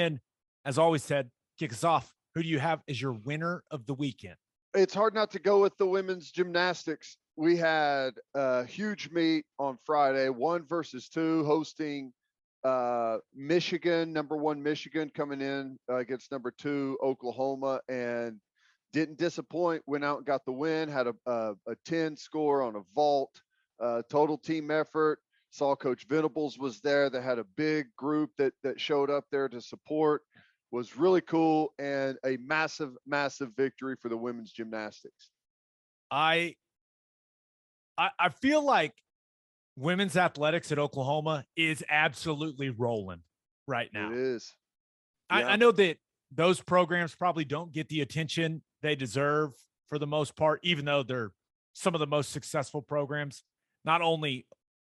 And as always, Ted, kick us off. Who do you have as your winner of the weekend? It's hard not to go with the women's gymnastics. We had a huge meet on Friday, 1 versus 2, hosting Michigan, number 1 Michigan coming in against number 2 Oklahoma, and didn't disappoint. Went out and got the win. Had a 10 score on a vault. Total team effort. Saw Coach Venables was there. They had a big group that showed up there to support. Was really cool, and a massive, massive victory for the women's gymnastics. I feel like women's athletics at Oklahoma is absolutely rolling right now. It is. Yeah. I know that those programs probably don't get the attention they deserve for the most part, even though they're some of the most successful programs, not only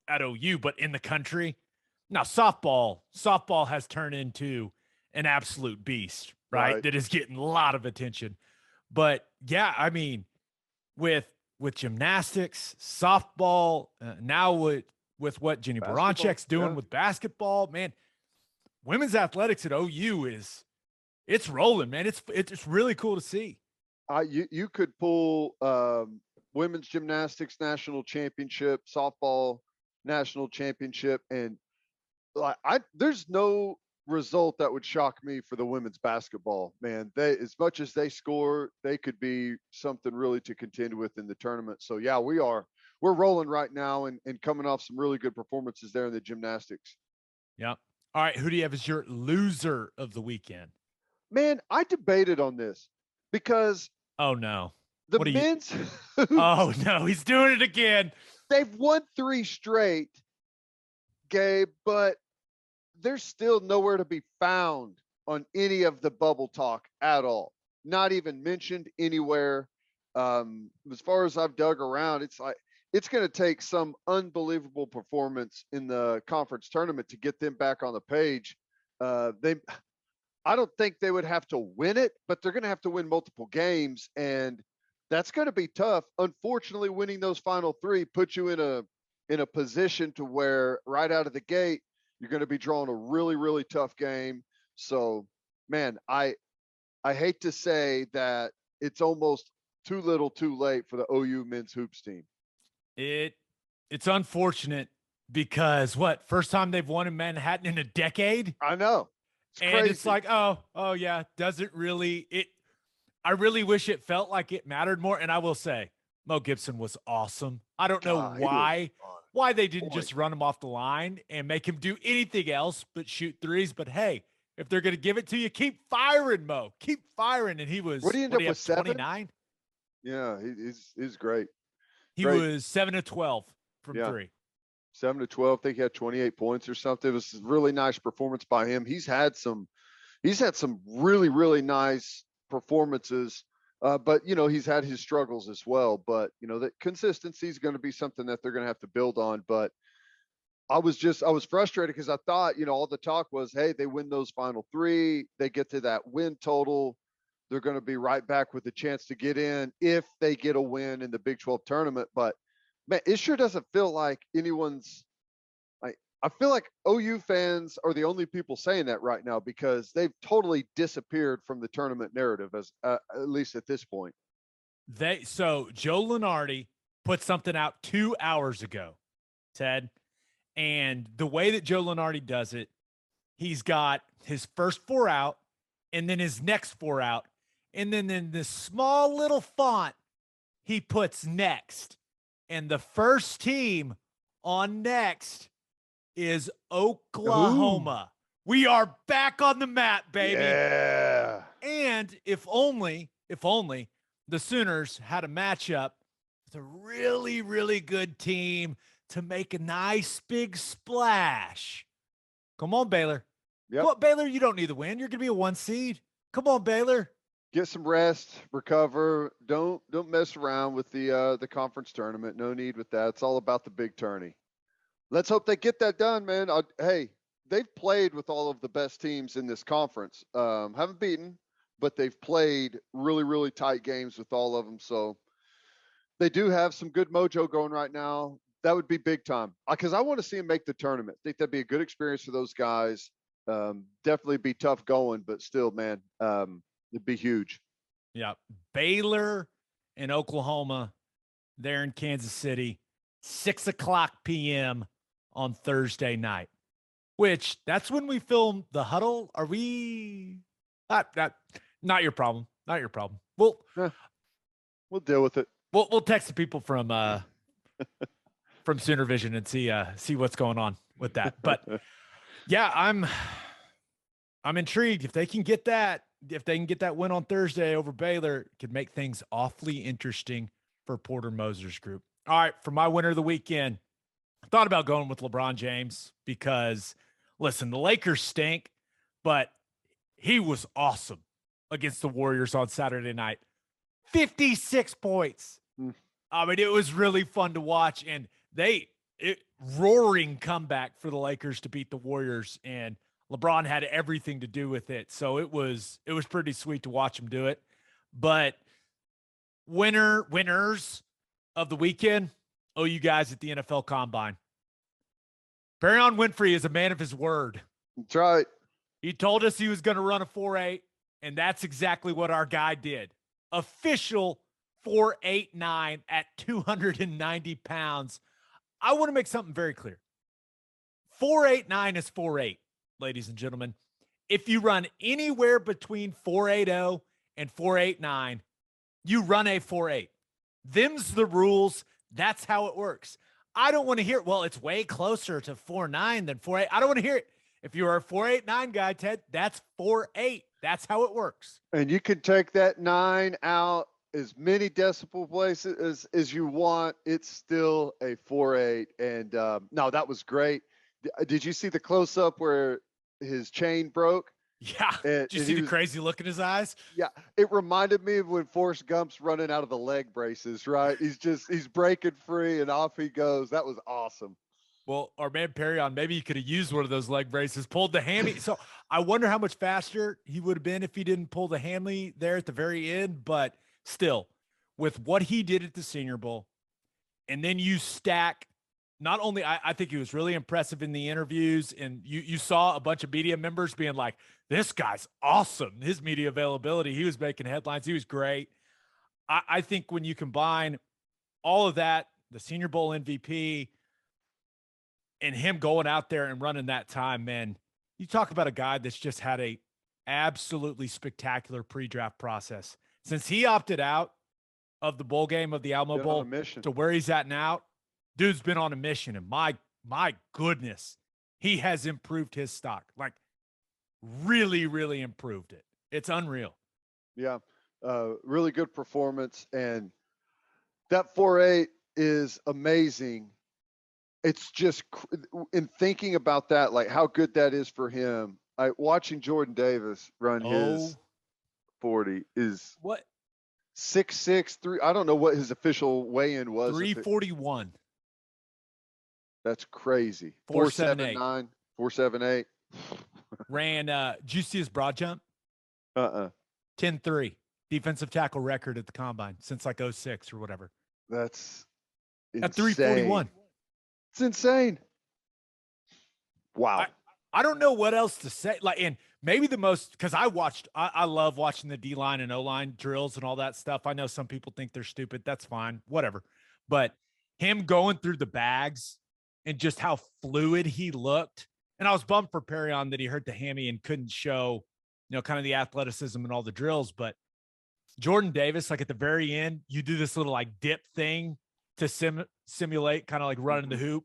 at OU, but in the country. Now, softball has turned into an absolute beast, right? That is getting a lot of attention. But yeah, I mean, with gymnastics, softball, now with what Jenny Baranchek's doing with basketball, man, women's athletics at OU it's rolling, man. It's really cool to see. You could pull women's gymnastics national championship, softball national championship, and there's no result that would shock me for the women's basketball, man. They, as much as they score, they could be something really to contend with in the tournament. So yeah, we're rolling right now and coming off some really good performances there in the gymnastics. Yeah. All right. Who do you have as your loser of the weekend? Man, I debated on this because oh no. The men's oh no, he's doing it again. They've won 3 straight, Gabe, but they're still nowhere to be found on any of the bubble talk at all. Not even mentioned anywhere. As far as I've dug around, it's like it's going to take some unbelievable performance in the conference tournament to get them back on the page. I don't think they would have to win it, but they're going to have to win multiple games, and that's going to be tough. Unfortunately, winning those final 3 puts you in a position to where right out of the gate, you're going to be drawing a really, really tough game. So, man, I hate to say that it's almost too little too late for the OU men's hoops team. It's unfortunate because first time they've won in Manhattan in a decade? I know. It's crazy. It's like, oh yeah, doesn't really I really wish it felt like it mattered more. And I will say, Mo Gibson was awesome. I don't know why they didn't just run him off the line and make him do anything else but shoot threes. But hey, if they're going to give it to you, keep firing, Mo. Keep firing. And he was, what do you end up with, 29? Yeah, he's great. He was 7 of 12 from 3. 7 to 12. I think he had 28 points or something. It was a really nice performance by him. He's had some really, really nice performances. But, he's had his struggles as well. But, that consistency is going to be something that they're going to have to build on. But I was frustrated because I thought, all the talk was, hey, they win those final 3. They get to that win total. They're going to be right back with a chance to get in if they get a win in the Big 12 tournament. But, man, it sure doesn't feel like anyone's – I feel like OU fans are the only people saying that right now because they've totally disappeared from the tournament narrative, as at least at this point. So Joe Lunardi put something out 2 hours ago, Ted, and the way that Joe Lunardi does it, he's got his first 4 out and then his next 4 out, and then in this small little font, he puts next, and the first team on next is Oklahoma. Ooh. We are back on the map, baby. Yeah. And if only the Sooners had a matchup with a really, really good team to make a nice big splash. Come on, Baylor. Yep. Come on, Baylor, you don't need the win. You're going to be a 1 seed. Come on, Baylor. Get some rest, recover. Don't mess around with the conference tournament. No need with that. It's all about the big tourney. Let's hope they get that done, man. Hey, they've played with all of the best teams in this conference. Haven't beaten, but they've played really, really tight games with all of them. So they do have some good mojo going right now. That would be big time because I want to see them make the tournament. I think that'd be a good experience for those guys. Definitely be tough going, but still, man, it'd be huge. Yeah. Baylor and Oklahoma there in Kansas City, 6:00 p.m. on Thursday night, which that's when we film the huddle. Are we not your problem. Not your problem. We'll deal with it. We'll text the people from Sooner Vision and see what's going on with that. But yeah, I'm intrigued. If they can get that win on Thursday over Baylor, it could make things awfully interesting for Porter Moser's group. All right, for my winner of the weekend, I thought about going with LeBron James because, listen, the Lakers stink, but he was awesome against the Warriors on Saturday night. 56 points. I mean, it was really fun to watch, and roaring comeback for the Lakers to beat the Warriors, and LeBron had everything to do with it. So it was pretty sweet to watch him do it. But winners of the weekend, you guys at the NFL Combine. Perrion Winfrey is a man of his word. That's right. He told us he was going to run a 4.8, and that's exactly what our guy did. Official 4.89 at 290 pounds. I want to make something very clear. 4.89 is 4.8, ladies and gentlemen. If you run anywhere between 4.80 and 4.89, you run a 4.8. Them's the rules. That's how it works. I don't want to hear, well, it's way closer to 4.9 than 4.8. I don't want to hear it. If you're a 4.89 guy, Ted, that's 4.8. That's how it works. And you can take that 9 out as many decimal places as you want. It's still a 4.8. And no, that was great. Did you see the close up where his chain broke? Yeah. Did you see the crazy look in his eyes? Yeah. It reminded me of when Forrest Gump's running out of the leg braces, right? He's breaking free and off he goes. That was awesome. Well, our man Perrion, maybe he could have used one of those leg braces, pulled the hammy. So I wonder how much faster he would have been if he didn't pull the hammy there at the very end. But still, with what he did at the Senior Bowl, and then you stack, not only I think he was really impressive in the interviews, and you saw a bunch of media members being like, this guy's awesome. His media availability, he was making headlines. He was great. I think when you combine all of that, the Senior Bowl MVP, and him going out there and running that time, man, you talk about a guy that's just had a absolutely spectacular pre-draft process. Since he opted out of the bowl game of the Alamo Bowl to where he's at now, dude's been on a mission. And my goodness, he has improved his stock. Like, really, really improved it. It's unreal. Yeah. Really good performance. And that 4.8 is amazing. It's just in thinking about that, like how good that is for him. Watching Jordan Davis run his 40 is what 6'6", I don't know what his official weigh-in was. 341. That's crazy. 4.78. 4.78. Ran. Did you see his broad jump? 10.3. Defensive tackle record at the combine since like 06 or whatever. That's insane. At 341. It's insane. Wow. I don't know what else to say. Like, and maybe the most, because I love watching the D-line and O-line drills and all that stuff. I know some people think they're stupid. That's fine. Whatever. But him going through the bags and just how fluid he looked. And I was bummed for Perrion that he hurt the hammy and couldn't show, kind of the athleticism and all the drills. But Jordan Davis, like at the very end, you do this little like dip thing to simulate kind of like running the hoop.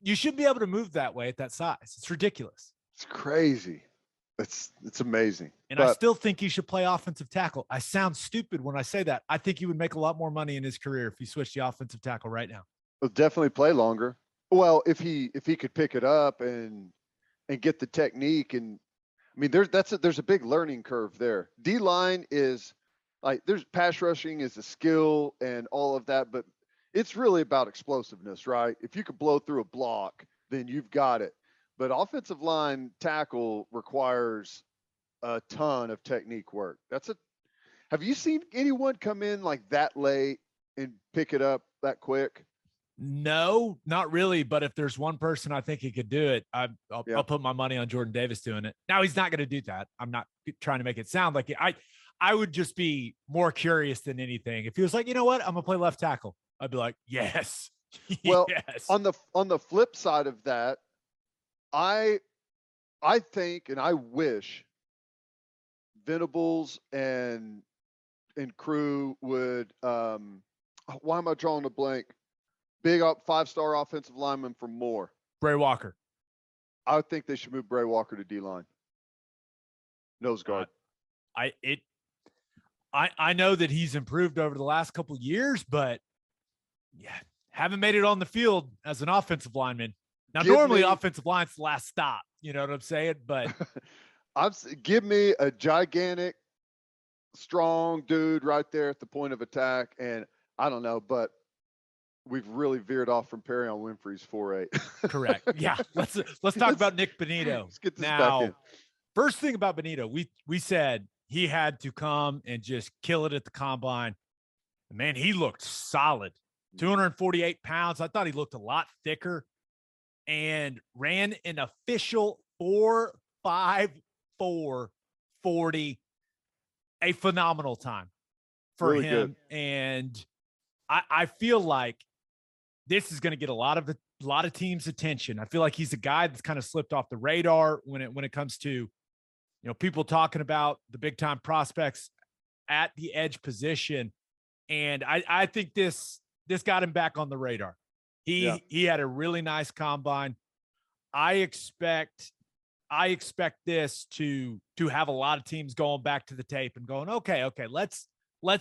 You should be able to move that way at that size. It's ridiculous. It's crazy. It's amazing. And I still think he should play offensive tackle. I sound stupid when I say that. I think he would make a lot more money in his career if he switched the offensive tackle right now. He'll definitely play longer. Well, if he could pick it up and get the technique, and I mean there's a big learning curve there. D-line is like there's pass rushing is a skill and all of that, but it's really about explosiveness, right? If you could blow through a block, then you've got it. But offensive line tackle requires a ton of technique work. Have you seen anyone come in like that late and pick it up that quick? No, not really. But if there's one person I think he could do it, I'll put my money on Jordan Davis doing it. Now he's not going to do that. I'm not trying to make it sound like it. I would just be more curious than anything. If he was like, you know what, I'm gonna play left tackle, I'd be like, yes, Well, yes. on the flip side of that, I think and I wish Venables and crew would why am I drawing a blank? Big up 5-star offensive lineman from Moore. Bray Walker. I think they should move Bray Walker to D-line. Nose guard. I know that he's improved over the last couple of years, but yeah, haven't made it on the field as an offensive lineman. Now, normally offensive line's the last stop. You know what I'm saying? But give me a gigantic, strong dude right there at the point of attack. And I don't know, but we've really veered off from Perrion Winfrey's 4.8. Correct. Yeah. Let's talk about Nik Bonitto. Let's get this back in. First thing about Bonitto, we said he had to come and just kill it at the combine. Man, he looked solid. 248 pounds. I thought he looked a lot thicker and ran an official 4.54 40. A phenomenal time for really him. Good. And I feel like this is going to get a lot of teams' attention. I feel like he's a guy that's kind of slipped off the radar when it comes to, people talking about the big time prospects at the edge position. And I think this got him back on the radar. He had a really nice combine. I expect this to have a lot of teams going back to the tape and going, okay, let's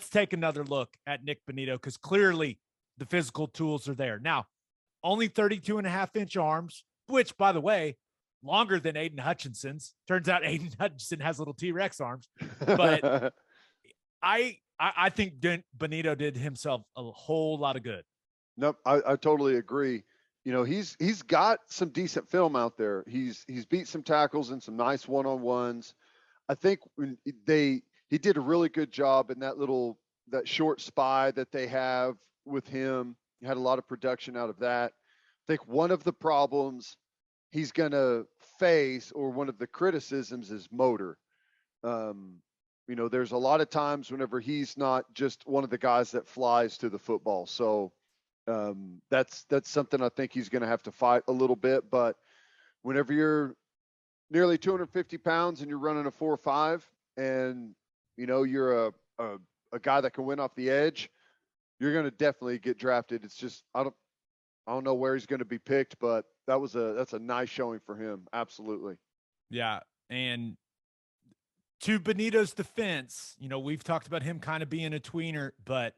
take another look at Nik Bonitto, because clearly the physical tools are there. Now, only 32.5-inch arms, which, by the way, longer than Aiden Hutchinson's. Turns out Aiden Hutchinson has little T-Rex arms. But I think Bonitto did himself a whole lot of good. Nope, I totally agree. He's got some decent film out there. He's beat some tackles and some nice one-on-ones. I think he did a really good job in that short spy that they have with him. He had a lot of production out of that. I think one of the problems he's going to face, or one of the criticisms, is motor. There's a lot of times whenever he's not just one of the guys that flies to the football. So that's something I think he's going to have to fight a little bit. But whenever you're nearly 250 pounds and you're running a 4.5, and you're a guy that can win off the edge, you're going to definitely get drafted. It's just I don't know where he's going to be picked, but that's a nice showing for him. Absolutely. Yeah, and to Bonitto's defense, we've talked about him kind of being a tweener, but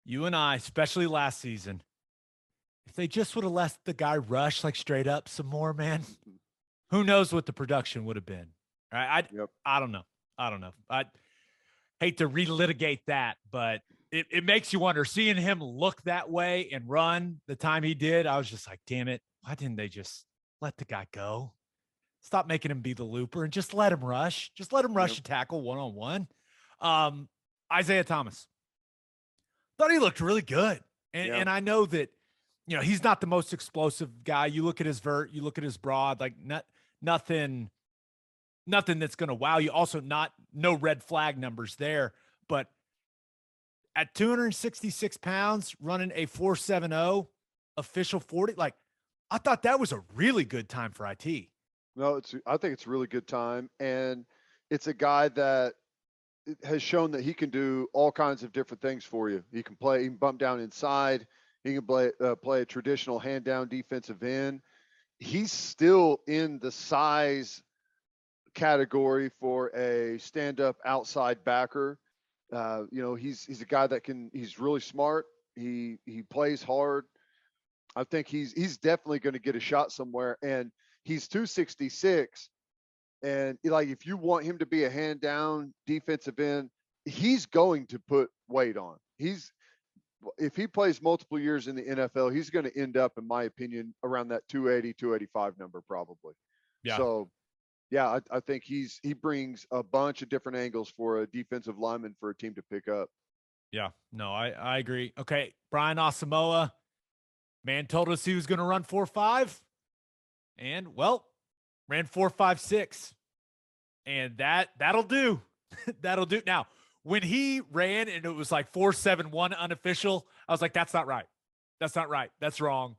you and I, especially last season, if they just would have let the guy rush like straight up some more, man, who knows what the production would have been. Right? I don't know. I hate to relitigate that, but it makes you wonder. Seeing him look that way and run the time he did, I was just like, damn it, why didn't they just let the guy go? Stop making him be the looper and just let him rush. Just let him rush a tackle one-on-one. Isaiah Thomas. Thought he looked really good. And I know that, he's not the most explosive guy. You look at his vert, you look at his broad, like nothing that's going to wow you. Also, no red flag numbers there. But at 266 pounds, running a 4.70 official 40, like, I thought that was a really good time for IT. No, I think it's a really good time. And it's a guy that has shown that he can do all kinds of different things for you. He can bump down inside. He can play a traditional hand down defensive end. He's still in the size category for a stand-up outside backer. He's a guy that he's really smart. He plays hard. I think he's definitely going to get a shot somewhere. And he's 266. And if you want him to be a hand down defensive end, he's going to put weight on. If he plays multiple years in the NFL, he's going to end up, in my opinion, around that 280, 285 number probably. Yeah. So, yeah, I think he brings a bunch of different angles for a defensive lineman for a team to pick up. Yeah, no, I agree. Okay, Brian Asamoah, Man told us he was going to run 4.5, and well, ran 4.56, and that'll do. That'll do. Now, when he ran and it was like 4.71 unofficial, I was like, that's not right. That's not right. That's wrong.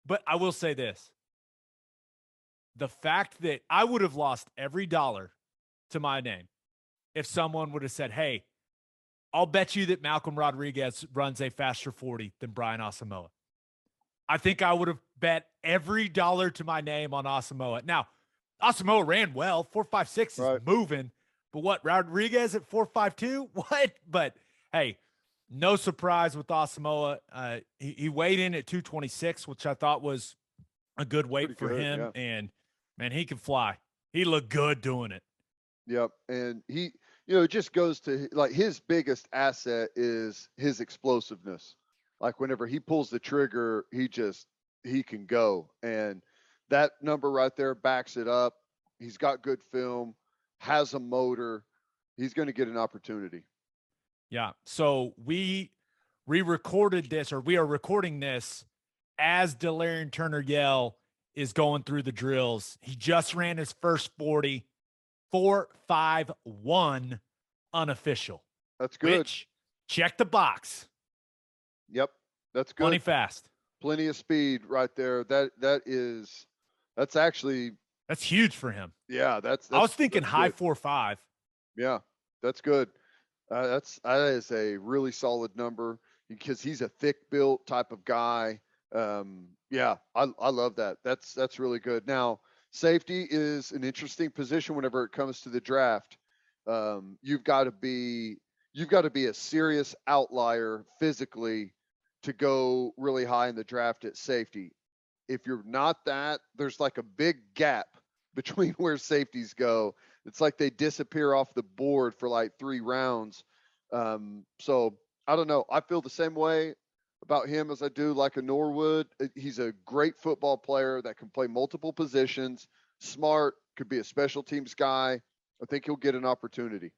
But I will say this. The fact that I would have lost every dollar to my name if someone would have said, hey, I'll bet you that Malcolm Rodriguez runs a faster 40 than Brian Asamoah. I think I would have bet every dollar to my name on Asamoah. Now, Asamoah ran well. 4.56 is moving. But what, Rodriguez at 4.52? What? But, hey, no surprise with Asamoah. He weighed in at 226, which I thought was a good weight for him. Yeah. And, man, he can fly. He looked good doing it. Yep. And he, it just goes to, like, his biggest asset is his explosiveness. Like, whenever he pulls the trigger, he can go. And that number right there backs it up. He's got good film, has a motor. He's going to get an opportunity. Yeah. So we recorded this, or we are recording this as Delarrin Turner-Yell is going through the drills. He just ran his first 40, 4.51 unofficial. That's good. Which, check the box. Yep. That's good. Plenty fast. Plenty of speed right there. That's huge for him. Yeah. I was thinking high 4.5. Yeah. That's good. That is a really solid number because he's a thick built type of guy. Yeah, I love that. That's really good. Now, safety is an interesting position whenever it comes to the draft. You've got to be a serious outlier physically to go really high in the draft at safety. If you're not that, there's like a big gap between where safeties go. It's like they disappear off the board for like 3 rounds. So I don't know. I feel the same way about him as I do like a Norwood. He's a great football player that can play multiple positions, smart, could be a special teams guy. I think he'll get an opportunity.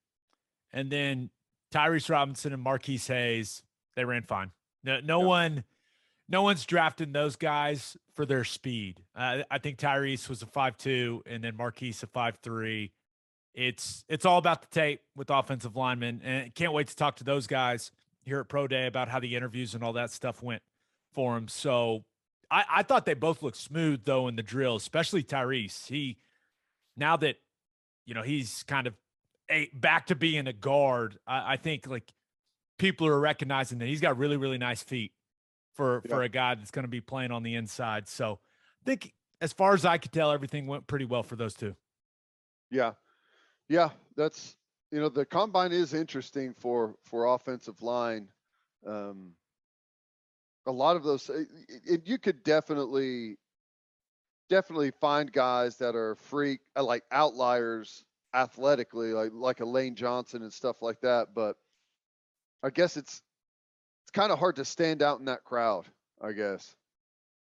And then Tyrese Robinson and Marquis Hayes, they ran fine. No one's drafting those guys for their speed. I think Tyrese was a 5.2 and then Marquis a 5.3. It's all about the tape with offensive linemen, and can't wait to talk to those guys here at Pro Day about how the interviews and all that stuff went for them. So I thought they both looked smooth though in the drill, especially Tyrese. Now that, he's kind of back to being a guard, I think like people are recognizing that he's got really, really nice feet for a guy that's going to be playing on the inside. So I think as far as I could tell, everything went pretty well for those two. Yeah. Yeah, that's, the combine is interesting for offensive line. A lot of those, you could definitely find guys that are like outliers athletically, like a Lane Johnson and stuff like that. But I guess it's kind of hard to stand out in that crowd, I guess,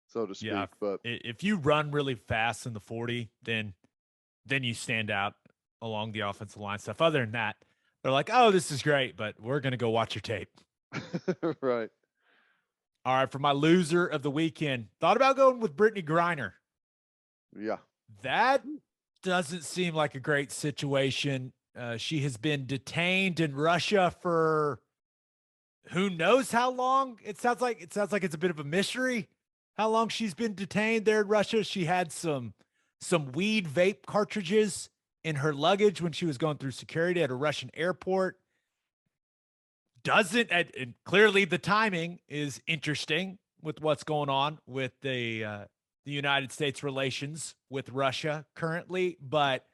so to speak. Yeah, but if you run really fast in the 40, then you stand out along the offensive line stuff. Other than that, they're like, oh, this is great, but we're going to go watch your tape. Right. All right. For my loser of the weekend, thought about going with Brittany Griner. Yeah. That doesn't seem like a great situation. She has been detained in Russia for who knows how long. It sounds like it's a bit of a mystery how long she's been detained there in Russia. She had some weed vape cartridges in her luggage when she was going through security at a Russian airport. And clearly the timing is interesting with what's going on with the United States relations with Russia currently. But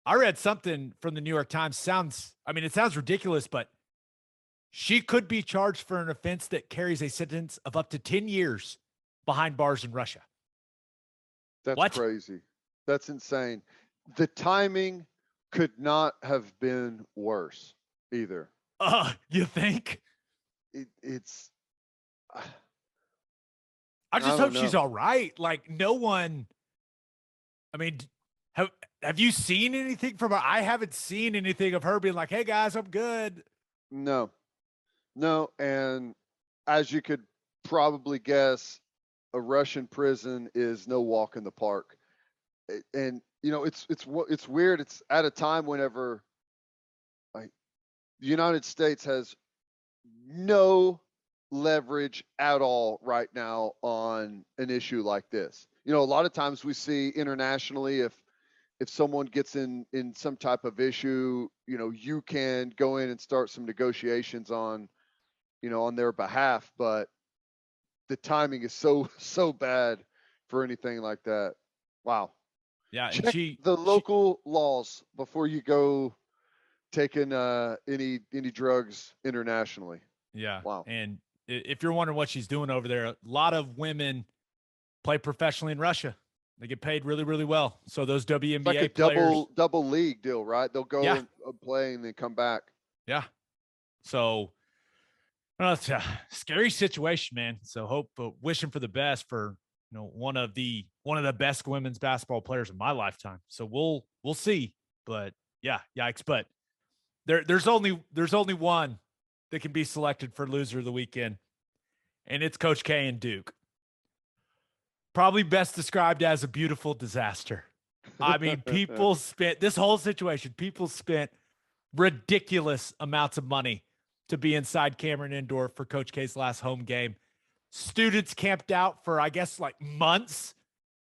I read something from the New York Times. It sounds ridiculous, but she could be charged for an offense that carries a sentence of up to 10 years behind bars in Russia. That's crazy. That's insane. The timing could not have been worse either. You think? It's. I just hope she's all right. Like, no one. I mean, have you seen anything from her? I haven't seen anything of her being like, "Hey guys, I'm good." No, and as you could probably guess, a Russian prison is no walk in the park. And it's weird. It's at a time whenever like the United States has no leverage at all right now on an issue like this. A lot of times we see internationally, if someone gets in some type of issue, you can go in and start some negotiations on their behalf, but the timing is so bad for anything like that. Wow. Yeah, and Check the she local laws before you go taking any drugs internationally. yeah, Wow. and if you're wondering what she's doing over there, a lot of women play professionally in Russia. They get paid really, really well. So those It's like a WNBA players, double league deal, right? They'll yeah, go and play and then come back. yeah. So it's a scary situation, man. So wishing for the best for one of the best women's basketball players of my lifetime. So we'll see. But yeah, yikes. But there's only one that can be selected for loser of the weekend, and it's Coach K and Duke. Probably best described as a beautiful disaster. I mean, people spent ridiculous amounts of money to be inside Cameron Indoor for Coach K's last home game. Students camped out for, I guess, like months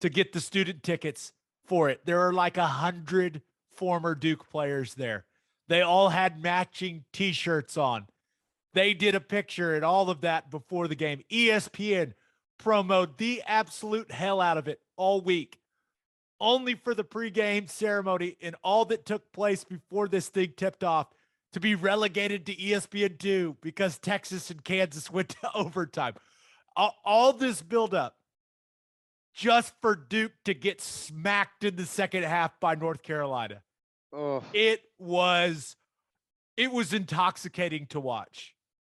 to get the student tickets for it. There are like 100 former Duke players there. They all had matching T-shirts on. They did a picture and all of that before the game. ESPN promoted the absolute hell out of it all week, only for the pregame ceremony and all that took place before this thing tipped off to be relegated to ESPN2 because Texas and Kansas went to overtime. All this buildup just for Duke to get smacked in the second half by North Carolina. Oh. It was intoxicating to watch.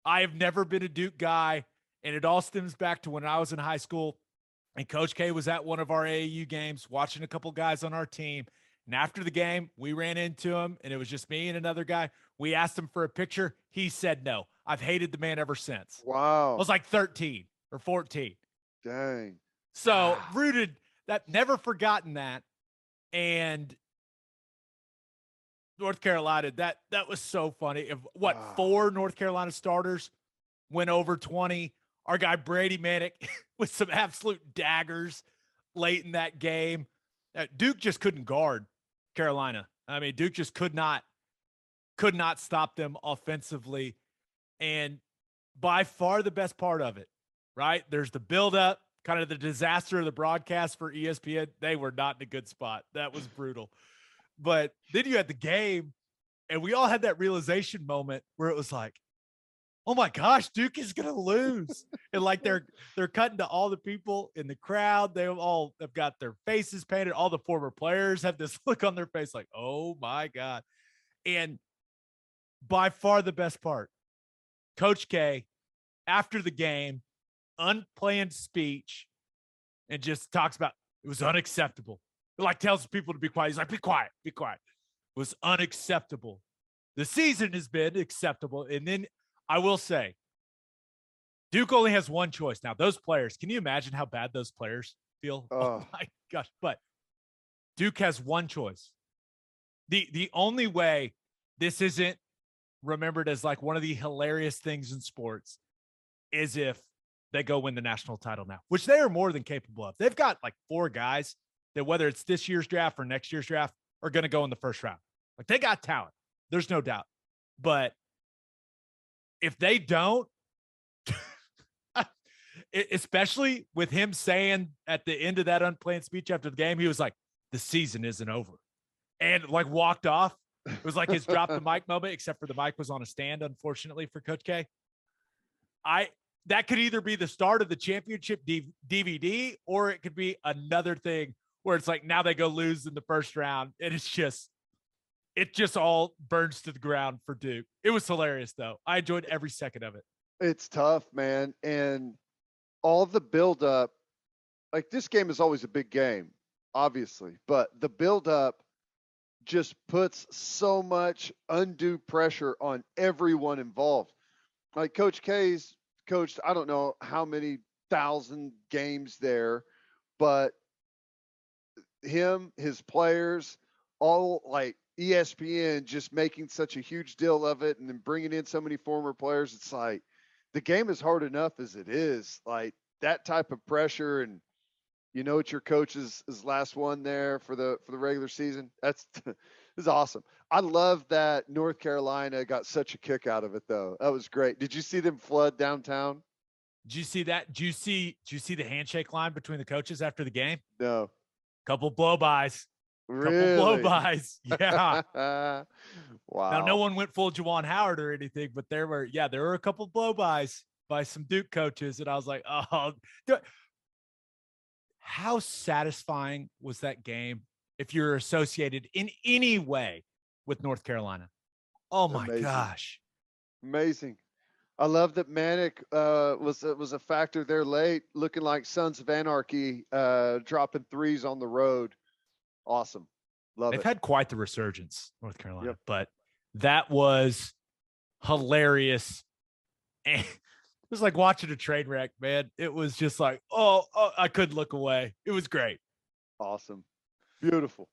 I have never been a Duke guy, and it all stems back to when I was in high school and Coach K was at one of our AAU games watching a couple guys on our team. And after the game, we ran into him, and it was just me and another guy. We asked him for a picture. He said no. I've hated the man ever since. Wow. I was like 13 or 14. Dang. So rooted that, never forgotten that. And North Carolina, that was so funny. If four North Carolina starters went over 20. Our guy Brady Manick with some absolute daggers late in that game. Duke just couldn't guard Carolina. I mean, Duke just could not stop them offensively. And by far the best part of it, right? There's the buildup, kind of the disaster of the broadcast for ESPN. They were not in a good spot. That was brutal. But then you had the game, and we all had that realization moment where it was like, oh my gosh, Duke is going to lose. And like they're cutting to all the people in the crowd. They all have got their faces painted. All the former players have this look on their face like, oh my God. And by far the best part, Coach K, after the game, unplanned speech, and just talks about it was unacceptable. It like tells people to be quiet. He's like, be quiet, be quiet. It was unacceptable. The season has been acceptable. And then I will say, Duke only has one choice. Now, those players, can you imagine how bad those players feel? Oh my gosh. But Duke has one choice. The only way this isn't remembered as like one of the hilarious things in sports is if they go win the national title now, which they are more than capable of. They've got like 4 guys that, whether it's this year's draft or next year's draft, are going to go in the first round. Like, they got talent. There's no doubt. But if they don't, especially with him saying at the end of that unplanned speech after the game, he was like, the season isn't over, and like walked off. It was like his drop the mic moment, except for the mic was on a stand, unfortunately, for Coach K. That could either be the start of the championship DVD, or it could be another thing where it's like now they go lose in the first round, and it just all burns to the ground for Duke. It was hilarious, though. I enjoyed every second of it. It's tough, man. And all the buildup, like, this game is always a big game, obviously, but the buildup just puts so much undue pressure on everyone involved. Like, Coach K's coached, I don't know how many 1,000 games there, but him, his players, all like ESPN just making such a huge deal of it and then bringing in so many former players. It's like the game is hard enough as it is. Like that type of pressure, and you know it's your coach's last one there for the regular season. That's is awesome. I love that North Carolina got such a kick out of it though. That was great. Did you see them flood downtown? Did you see that? Did you see the handshake line between the coaches after the game? No. Couple blow-bys. Couple Really? blow-bys. Yeah. Now, no Wow. one went full Juwan Howard or anything, but there were a couple blow-bys by some Duke coaches. And I was like, oh, how satisfying was that game if you're associated in any way with North Carolina? Oh my Amazing. gosh. Amazing. I love that Manic was a factor there late, looking like Sons of Anarchy, dropping threes on the road. Awesome. Love They've it. had quite the resurgence, North Carolina, Yep. but that was hilarious. And it was like watching a train wreck, man. It was just like, oh, I couldn't look away. It was great. Awesome. Beautiful.